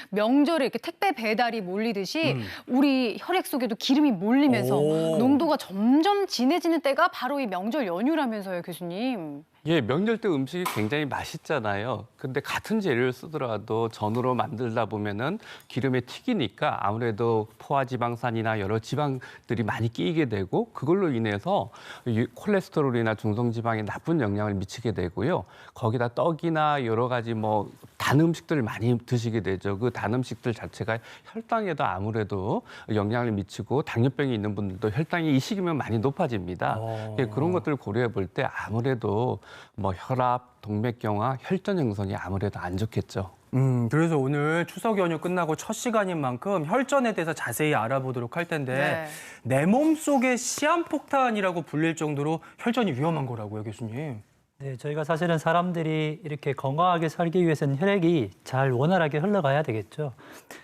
명절에 이렇게 택배 배달이 몰리듯이 우리 혈액 속에도 기름이 몰리면서 농도가 점점 진해지는 때가 바로 이 명절 연휴라면서요, 교수님. 예, 명절 때 음식이 굉장히 맛있잖아요. 근데 같은 재료를 쓰더라도 전으로 만들다 보면은 기름에 튀기니까 아무래도 포화지방산이나 여러 지방들이 많이 끼게 되고 그걸로 인해서 콜레스테롤이나 중성지방에 나쁜 영향을 미치게 되고요. 거기다 떡이나 여러 가지 단 음식들을 많이 드시게 되죠. 그 단 음식들 자체가 혈당에도 아무래도 영향을 미치고 당뇨병이 있는 분들도 혈당이 이 시기면 많이 높아집니다. 그런 것들을 고려해 볼 때 아무래도 혈압, 동맥경화, 혈전 형성이 아무래도 안 좋겠죠. 그래서 오늘 추석 연휴 끝나고 첫 시간인 만큼 혈전에 대해서 자세히 알아보도록 할 텐데 내 몸속의 시한폭탄이라고 불릴 정도로 혈전이 위험한 거라고요, 교수님. 네, 저희가 사실은 사람들이 이렇게 건강하게 살기 위해서는 혈액이 잘 원활하게 흘러가야 되겠죠.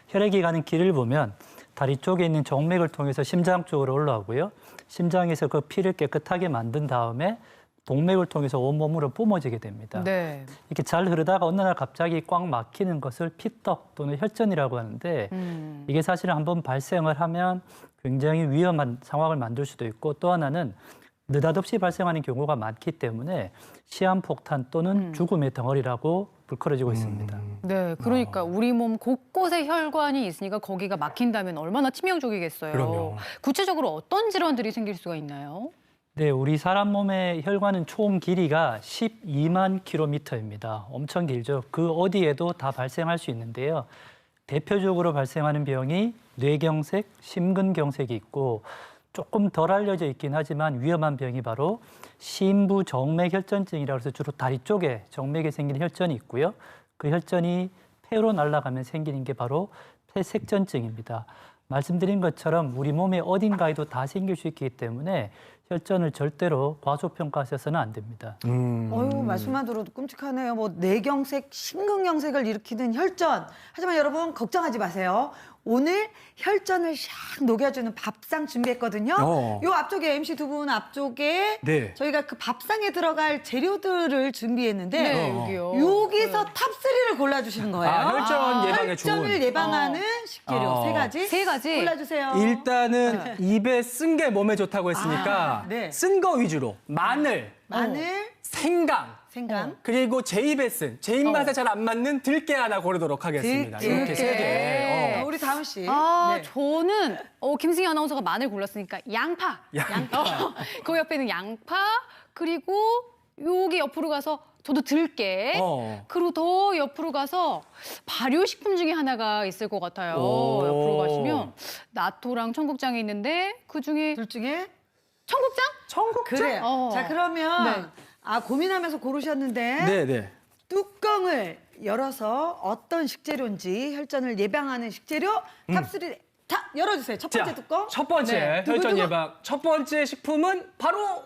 혈액이 가는 길을 보면 다리 쪽에 있는 정맥을 통해서 심장 쪽으로 올라오고요. 심장에서 그 피를 깨끗하게 만든 다음에 동맥을 통해서 온몸으로 뿜어지게 됩니다. 네. 이렇게 잘 흐르다가 어느 날 갑자기 꽉 막히는 것을 피떡 또는 혈전이라고 하는데 이게 사실은 한번 발생을 하면 굉장히 위험한 상황을 만들 수도 있고 또 하나는 느닷없이 발생하는 경우가 많기 때문에 시한폭탄 또는 죽음의 덩어리라고 불거려지고 있습니다. 네, 그러니까 우리 몸 곳곳에 혈관이 있으니까 거기가 막힌다면 얼마나 치명적이겠어요. 그럼요. 구체적으로 어떤 질환들이 생길 수가 있나요? 네, 우리 사람 몸의 혈관은 총 길이가 12만 킬로미터입니다. 엄청 길죠. 그 어디에도 다 발생할 수 있는데요. 대표적으로 발생하는 병이 뇌경색, 심근경색이 있고 조금 덜 알려져 있긴 하지만 위험한 병이 바로 심부정맥혈전증이라고 해서 주로 다리 쪽에 정맥에 생기는 혈전이 있고요. 그 혈전이 폐로 날아가면 생기는 게 바로 폐색전증입니다. 말씀드린 것처럼 우리 몸의 어딘가에도 다 생길 수 있기 때문에 혈전을 절대로 과소평가하셔서는 안 됩니다. 어휴, 말씀만 들어도 끔찍하네요. 뇌경색, 심근경색을 일으키는 혈전. 하지만 여러분 걱정하지 마세요. 오늘 혈전을 샥 녹여주는 밥상 준비했거든요. 요 앞쪽에 MC 두 분 앞쪽에 저희가 그 밥상에 들어갈 재료들을 준비했는데 여기요. 여기서 탑3를 골라주시는 거예요. 혈전 예방에 좋은. 혈전을 예방하는 식재료 세 가지 골라주세요. 일단은 입에 쓴 게 몸에 좋다고 했으니까 쓴 거 위주로 마늘, 생강, 그리고 제 입에 제 입맛에 잘 안 맞는 들깨 하나 고르도록 하겠습니다. 이렇게 세 개. 우리 다은 씨. 저는 김승희 아나운서가 마늘 골랐으니까 양파. 그 옆에는 양파 그리고 여기 옆으로 가서 저도 들깨. 그리고 더 옆으로 가서 발효식품 중에 하나가 있을 것 같아요. 옆으로 가시면 나토랑 청국장이 있는데 그중에 둘 중에 청국장? 그래요. 자, 그러면 고민하면서 고르셨는데 뚜껑을 열어서 어떤 식재료인지 혈전을 예방하는 식재료 탑3 다 열어주세요. 첫 번째 뚜껑. 첫 번째 혈전 예방. 첫 번째 식품은 바로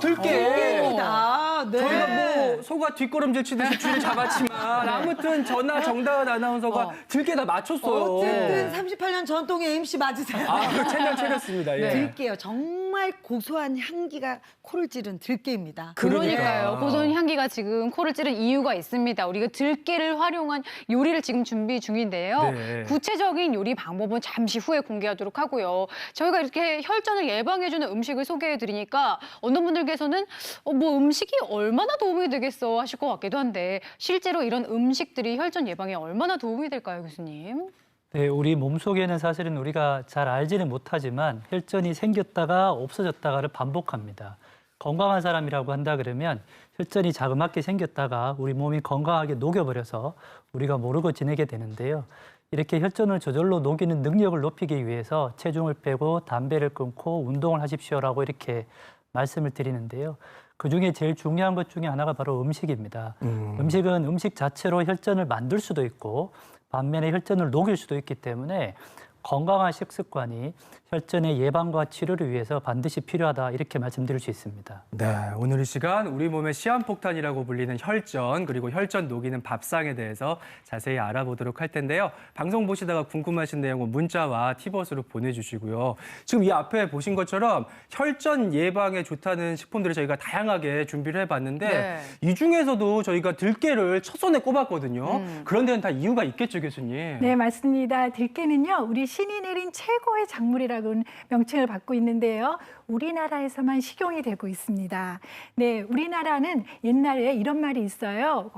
들깨. 들깨입니다. 저희가 소가 뒷걸음질 치듯이 줄을 잡았지만 아무튼 저나 정다은 아나운서가 들깨 다 맞췄어요. 어쨌든 38년 전통의 MC 맞으세요. 채널 차렸습니다. 들깨요. 정말 고소한 향기가 코를 찌른 들깨입니다. 그러니까요. 고소한 향기가 지금 코를 찌른 이유가 있습니다. 우리가 들깨를 활용한 요리를 지금 준비 중인데요. 구체적인 요리 방법은 잠시 후에 공개하도록 하고요. 저희가 이렇게 혈전을 예방해주는 음식을 소개해드리니까 어떤 분들께서는 음식이 얼마나 도움이 되겠어 하실 것 같기도 한데 실제로 이런 음식들이 혈전 예방에 얼마나 도움이 될까요, 교수님? 네, 우리 몸속에는 사실은 우리가 잘 알지는 못하지만 혈전이 생겼다가 없어졌다가를 반복합니다. 건강한 사람이라고 한다 그러면 혈전이 자그맣게 생겼다가 우리 몸이 건강하게 녹여버려서 우리가 모르고 지내게 되는데요. 이렇게 혈전을 저절로 녹이는 능력을 높이기 위해서 체중을 빼고 담배를 끊고 운동을 하십시오라고 이렇게 말씀을 드리는데요. 그중에 제일 중요한 것 중에 하나가 바로 음식입니다. 음식은 음식 자체로 혈전을 만들 수도 있고 반면에 혈전을 녹일 수도 있기 때문에 건강한 식습관이 혈전의 예방과 치료를 위해서 반드시 필요하다 이렇게 말씀드릴 수 있습니다. 네, 오늘 이 시간 우리 몸의 시한폭탄이라고 불리는 혈전 그리고 혈전 녹이는 밥상에 대해서 자세히 알아보도록 할 텐데요. 방송 보시다가 궁금하신 내용은 문자와 티벗으로 보내주시고요. 지금 이 앞에 보신 것처럼 혈전 예방에 좋다는 식품들을 저희가 다양하게 준비를 해봤는데 네. 이 중에서도 저희가 들깨를 첫 손에 꼽았거든요. 그런 데는 다 이유가 있겠죠, 교수님? 네, 맞습니다. 들깨는요, 우리 신이 내린 최고의 작물이라고 명칭을 받고 있는데요. 우리나라에서만 식용이 되고 있습니다. 네, 우리나라는 옛날에 이런 말이 있어요.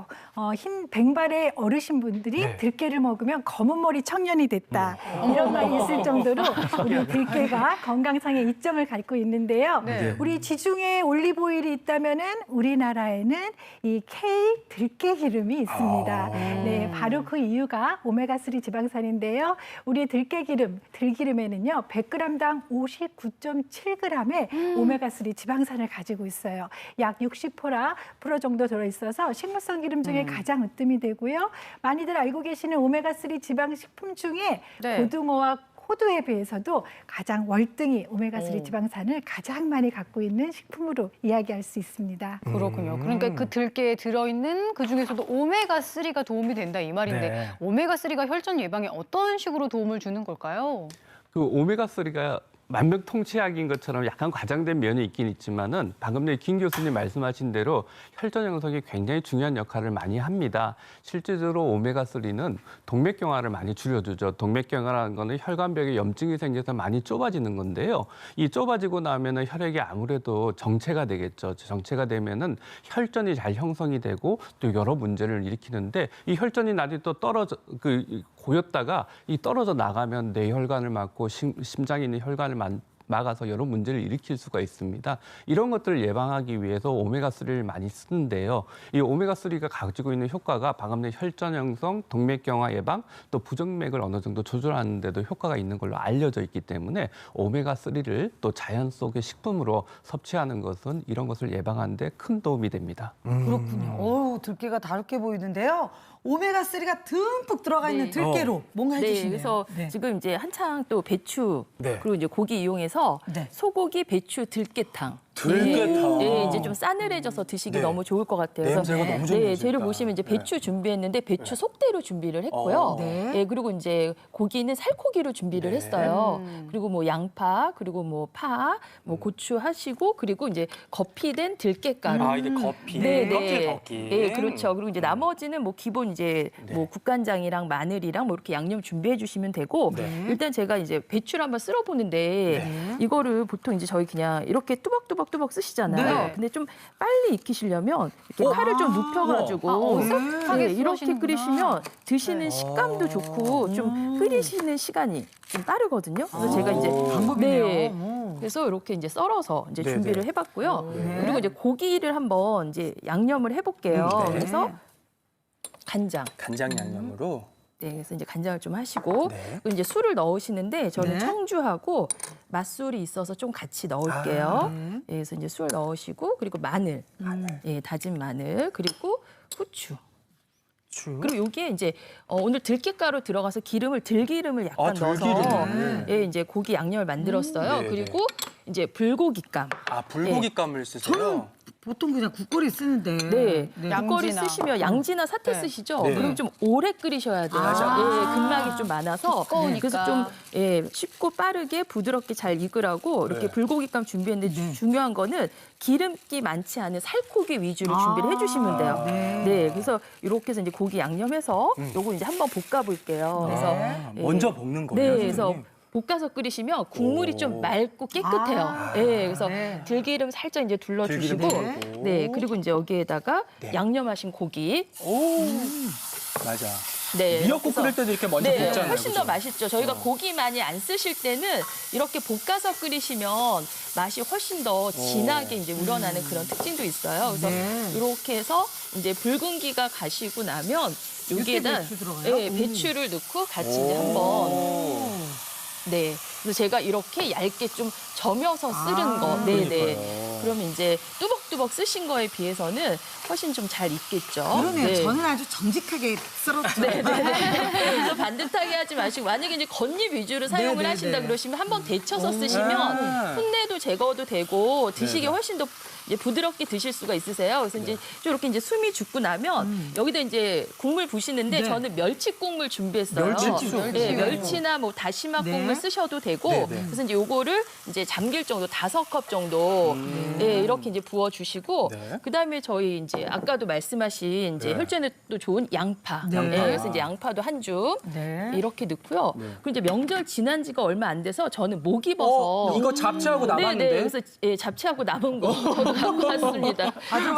흰 뱅발의 어르신분들이 네. 들깨를 먹으면 검은 머리 청년이 됐다. 이런 말이 있을 정도로 우리 들깨가 건강상의 이점을 갖고 있는데요. 네. 우리 지중해 올리브오일이 있다면은 우리나라에는 이 K 들깨 기름이 있습니다. 네, 바로 그 이유가 오메가3 지방산인데요. 우리 들깨 기름, 들기름에는요, 100g당 59.7g의 오메가3 지방산을 가지고 있어요. 약 60% 정도 들어있어서 식물성 기름 중에 가장 으뜸이 되고요. 많이들 알고 계시는 오메가3 지방 식품 중에 네. 고등어와 호두에 비해서도 가장 월등히 오메가3 지방산을 가장 많이 갖고 있는 식품으로 이야기할 수 있습니다. 그렇군요. 그러니까 그 들깨에 들어있는 그중에서도 오메가3가 도움이 된다 이 말인데 네. 오메가3가 혈전 예방에 어떤 식으로 도움을 주는 걸까요? 그 오메가3가 만병통치약인 것처럼 약간 과장된 면이 있긴 있지만은 방금 전에 김 교수님 말씀하신 대로 혈전 형성에 굉장히 중요한 역할을 많이 합니다. 실제적으로 오메가3는 동맥경화를 많이 줄여주죠. 동맥경화라는 거는 혈관벽에 염증이 생겨서 많이 좁아지는 건데요. 이 좁아지고 나면은 혈액이 아무래도 정체가 되겠죠. 정체가 되면은 혈전이 잘 형성이 되고 또 여러 문제를 일으키는데 이 혈전이 나중에 또 고였다가 이 떨어져 나가면 뇌혈관을 막고 심장에 있는 혈관을 막아서 여러 문제를 일으킬 수가 있습니다. 이런 것들을 예방하기 위해서 오메가3를 많이 쓰는데요. 이 오메가3가 가지고 있는 효과가 방금 전에 혈전 형성, 동맥경화 예방, 또 부정맥을 어느 정도 조절하는 데도 효과가 있는 걸로 알려져 있기 때문에 오메가3를 또 자연 속의 식품으로 섭취하는 것은 이런 것을 예방하는 데 큰 도움이 됩니다. 그렇군요. 어우, 들깨가 다르게 보이는데요. 오메가3가 듬뿍 들어가 있는 네. 들깨로 뭔가 네, 해주시네요. 그래서 지금 이제 한창 또 배추 네. 그리고 이제 고기 이용해서 네. 소고기 배추 들깨탕. 들깨탕. 네, 이제 좀 싸늘해져서 드시기 네. 너무 좋을 것 같아요. 냄새가 너무 좋네요, 네, 재료 진짜. 보시면 이제 배추 준비했는데 배추 속대로 준비를 했고요. 네. 네, 그리고 이제 고기는 살코기로 준비를 네. 했어요. 그리고 뭐 양파, 그리고 뭐 파, 뭐 고추 하시고 그리고 이제 거피된 들깨가루. 아, 이게 커피. 네, 껍질 네. 벗기. 네, 그렇죠. 그리고 이제 나머지는 뭐 기본 이제 네. 뭐 국간장이랑 마늘이랑 뭐 이렇게 양념 준비해 주시면 되고 네. 일단 제가 이제 배추를 한번 쓸어 보는데 이거를 보통 이제 저희 그냥 이렇게 뚜벅뚜벅 쓰시잖아요. 네. 근데 좀 빨리 익히시려면 이렇게 칼을 좀 눕혀가지고 어색하게 네, 이렇게 썰으시는구나. 끓이시면 드시는 식감도 좋고 좀 끓이시는 시간이 좀 빠르거든요. 그래서 제가 이제 방법이네요. 네. 그래서 이렇게 이제 썰어서 이제 네네. 준비를 해봤고요. 네. 그리고 이제 고기를 한번 이제 양념을 해볼게요. 네. 그래서 간장. 간장 양념으로. 네, 그래서 이제 간장을 좀 하시고 네. 그리고 이제 술을 넣으시는데 저는 네. 청주하고 맛술이 있어서 좀 같이 넣을게요. 네. 예, 그래서 이제 술 넣으시고 그리고 마늘, 예, 다진 마늘 그리고 후추. 그리고 여기에 이제 오늘 들깨가루 들어가서 들기름을 약간 넣어서 들기름. 예, 이제 고기 양념을 만들었어요. 네, 그리고 이제 불고기감. 아, 불고기감을 쓰세요? 보통 그냥 국거리 쓰는데. 네, 국거리 양지나. 쓰시면 양지나 사태 네. 쓰시죠. 네. 그럼 좀 오래 끓이셔야 돼요. 맞아. 예, 근막이 좀 많아서 두꺼우니까. 그래서 좀 쉽고 빠르게 부드럽게 잘 익으라고 이렇게 네. 불고기감 준비했는데 중요한 거는 기름기 많지 않은 살코기 위주로 준비를 해주시면 돼요. 네. 그래서 이렇게 해서 이제 고기 양념해서 요거 이제 한번 볶아볼게요. 그래서 예. 먼저 볶는 거예요. 네, 그래서 선생님? 볶아서 끓이시면 국물이 좀 맑고 깨끗해요. 네, 그래서 들기름 살짝 이제 둘러주시고, 들기름 넣고. 네, 그리고 이제 여기에다가 양념하신 고기, 오, 맞아. 네, 미역국 그래서- 끓일 때도 이렇게 먼저 네, 볶잖아요. 훨씬 더 그죠? 맛있죠. 저희가 고기 많이 안 쓰실 때는 이렇게 볶아서 끓이시면 맛이 훨씬 더 진하게 이제 우러나는 그런 특징도 있어요. 그래서 이렇게 해서 이제 붉은기가 가시고 나면 여기에다 배추 들어가요? 네, 배추를 넣고 같이 이제 한번 네, 그래서 제가 이렇게 얇게 좀 점여서 쓰는 거, 네, 네. 그러면 이제 뚜벅뚜벅 쓰신 거에 비해서는 훨씬 좀 잘 익겠죠. 그러네요. 네. 저는 아주 정직하게 썰었죠. 그래서 반듯하게 하지 마시고 만약에 이제 겉잎 위주로 사용을 네네네. 하신다 그러시면 한번 데쳐서 쓰시면 풋내도 제거도 되고 드시기 훨씬 더 이제 부드럽게 드실 수가 있으세요. 그래서 이제 이렇게 이제 숨이 죽고 나면 여기다 이제 국물 부시는데 네. 저는 멸치 국물 준비했어요. 네, 멸치나 뭐 다시마 네. 국물 쓰셔도 되고 그래서 이제 요거를 이제 잠길 정도 5컵 정도 네, 이렇게 이제 부어 주시고 그다음에 저희 이제 아까도 말씀하신 이제 혈전에 또 좋은 양파. 네. 네, 그래서 이제 양파도 한 줌 네. 이렇게 넣고요. 그리고 이제 명절 지난 지가 얼마 안 돼서 저는 목이버섯 이거 잡채하고 남았는데. 네, 그래서 예, 잡채하고 남은 거 저도 갖고 왔습니다.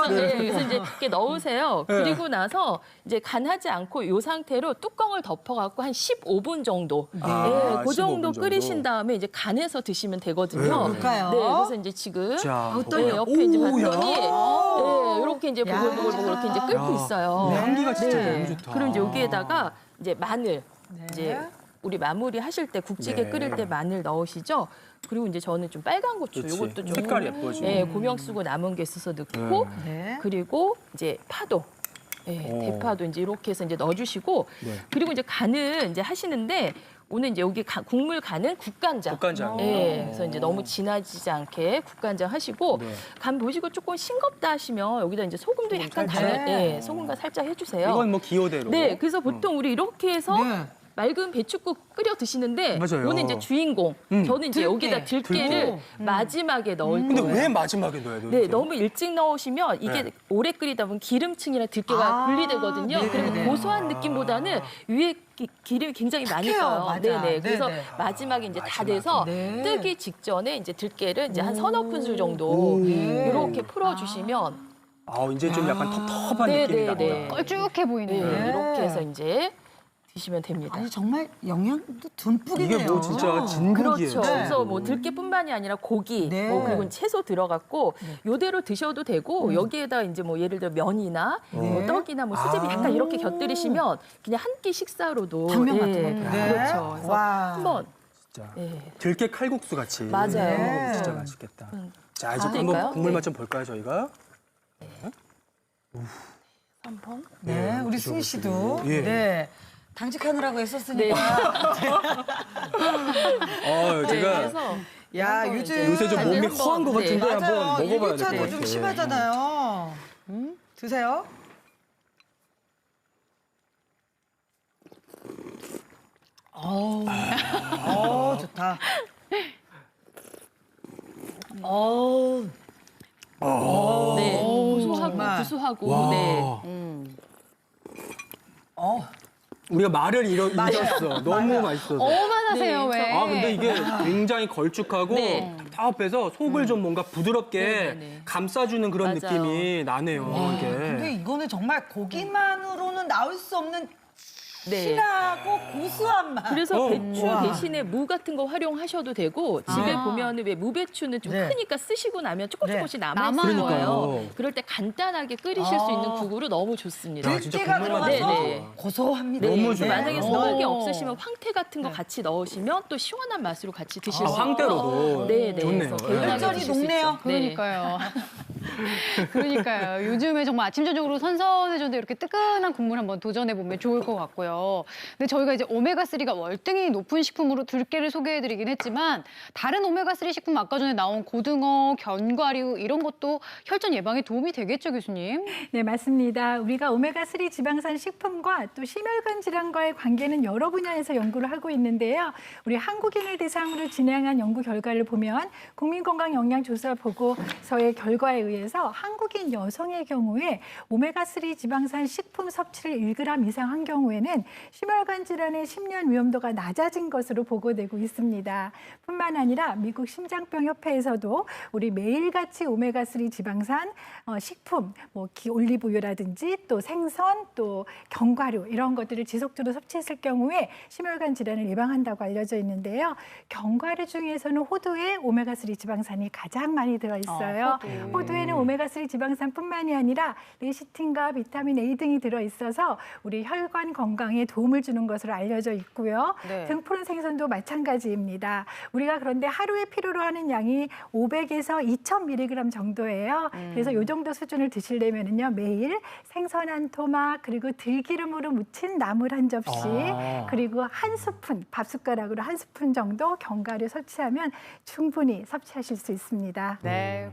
그래서 이제 이렇게 넣으세요. 그리고 나서 이제 간하지 않고 이 상태로 뚜껑을 덮어갖고 한 15분 정도, 그 15분 정도 정도. 끓이신 다음에 이제 간해서 드시면 되거든요. 그럴까요? 네, 그래서 이제 지금 자, 네, 옆에 이제 봤더니 야. 이렇게 이제 야. 보글보글 이렇게 이제 끓고 있어요. 향기가 진짜 네. 너무 좋다. 그리고 이제 여기에다가 이제 마늘, 이제 우리 마무리 하실 때 국찌개 네. 끓일 때 마늘 넣으시죠. 그리고 이제 저는 좀 빨간 고추, 그치. 이것도 좀 색깔 예뻐지고. 네, 고명 쓰고 남은 게 있어서 넣고 네. 그리고 이제 파도. 네, 대파도 이제 이렇게 해서 이제 넣어주시고 그리고 이제 간을 이제 하시는데 오늘 이제 여기 국물 간은 국간장. 국간장. 네, 그래서 이제 너무 진하지 않게 국간장 하시고 간 보시고 조금 싱겁다 하시면 여기다 이제 소금도 약간 소금과 살짝 해주세요. 이건 뭐 기호대로. 네, 그래서 보통 우리 이렇게 해서 네. 맑은 배추국 끓여 드시는데 맞아요. 오늘 이제 주인공 저는 이제 여기다 들깨를 마지막에 넣을 근데 거예요. 왜 마지막에 넣어야 돼요? 네, 너무 일찍 넣으시면 이게 오래 끓이다 보면 기름층이랑 들깨가 분리되거든요. 그리고 고소한 느낌보다는 위에 기름이 굉장히 많이 탁해요. 떠요. 맞아. 네네. 그래서 네네. 마지막에 이제 다 돼서 네. 뜨기 직전에 이제 들깨를 이제 한 서너 큰술 정도 이렇게 풀어주시면 이제 좀 약간 텁텁한 느낌이 납니다. 네. 껄쭉해 보이네요. 네, 이렇게 해서 이제 드시면 됩니다. 아니 정말 영양도 듬뿍이네요. 이게 뭐 진짜 진국이에요. 그렇죠. 네. 그래서 뭐 들깨뿐만이 아니라 고기, 네. 뭐 그리고 채소 들어갔고 요대로 드셔도 되고 여기에다 이제 뭐 예를 들어 면이나 뭐 떡이나 뭐 수제비 약간 이렇게 곁들이시면 그냥 한 끼 식사로도 당면 같은 것도. 네. 그렇죠. 그래서 와. 한번 진짜 예. 들깨 칼국수 같이. 맞아요. 먹으면 진짜 맛있겠다. 자, 이제 드릴까요? 한번 국물 네. 맛 좀 볼까요, 저희가? 한번. 네, 우리 승희 씨도 예. 네. 당직하느라고 애썼으니까. 제가 그래서 야, 한번 요즘 이제 요새 좀 몸이 한번, 허한 것 같은데 네. 한번 맞아요. 먹어봐야 될 것 일교차도 같아요. 좀 심하잖아요. 드세요. 좋다. 네. 고소하고 정말. 구수하고 네. 우리가 말을 잃었어. 너무 맛있어서. 어만하세요 왜? 근데 이게 굉장히 걸쭉하고 네. 답답해서 속을 좀 뭔가 부드럽게 네. 감싸주는 그런 맞아요. 느낌이 나네요. 근데 이게. 이거는 정말 고기만으로는 나올 수 없는 네. 실하고 고소한 맛. 그래서 배추 와. 대신에 무 같은 거 활용하셔도 되고 집에 보면은 왜 무배추는 좀 네. 크니까 쓰시고 나면 조금씩 남아 남아요. 있는 거예요. 그러니까요. 그럴 때 간단하게 끓이실 수 있는 국으로 너무 좋습니다. 진짜 들깨가 국물만 들어가서 네. 고소합니다. 네. 너무 좋아요. 만약에 네. 소고기 없으시면 황태 같은 거 같이 넣으시면 또 시원한 맛으로 같이 드실 수 있어요. 황태로도 네, 좋네요. 그래서 개운하게 혈전이 드실 수 녹네요. 있죠. 네. 그러니까요. 그러니까요. 요즘에 정말 아침 저녁으로 선선해졌는데 이렇게 뜨끈한 국물 한번 도전해 보면 좋을 것 같고요. 근데 저희가 이제 오메가3가 월등히 높은 식품으로 들깨를 소개해드리긴 했지만 다른 오메가3 식품 아까 전에 나온 고등어, 견과류 이런 것도 혈전 예방에 도움이 되겠죠, 교수님? 네, 맞습니다. 우리가 오메가3 지방산 식품과 또 심혈관 질환과의 관계는 여러 분야에서 연구를 하고 있는데요. 우리 한국인을 대상으로 진행한 연구 결과를 보면 국민건강영양조사 보고서의 결과에 의해서 한국인 여성의 경우에 오메가3 지방산 식품 섭취를 1g 이상 한 경우에는 심혈관 질환의 10년 위험도가 낮아진 것으로 보고되고 있습니다. 뿐만 아니라 미국 심장병협회에서도 우리 매일같이 오메가3 지방산 식품, 뭐 올리브유라든지 또 생선, 또 견과류 이런 것들을 지속적으로 섭취했을 경우에 심혈관 질환을 예방한다고 알려져 있는데요. 견과류 중에서는 호두에 오메가3 지방산이 가장 많이 들어있어요. 호두에는 오메가3 지방산뿐만이 아니라 레시틴과 비타민 A 등이 들어있어서 우리 혈관 건강에 도움을 주는 것으로 알려져 있고요. 네. 등푸른 생선도 마찬가지입니다. 우리가 그런데 하루에 필요로 하는 양이 500에서 2000mg 정도예요. 그래서 이 정도 수준을 드시려면요 매일 생선 한 토막 그리고 들기름으로 무친 나물 한 접시 그리고 한 스푼 밥 숟가락으로 한 스푼 정도 견과류 섭취하면 충분히 섭취하실 수 있습니다. 네.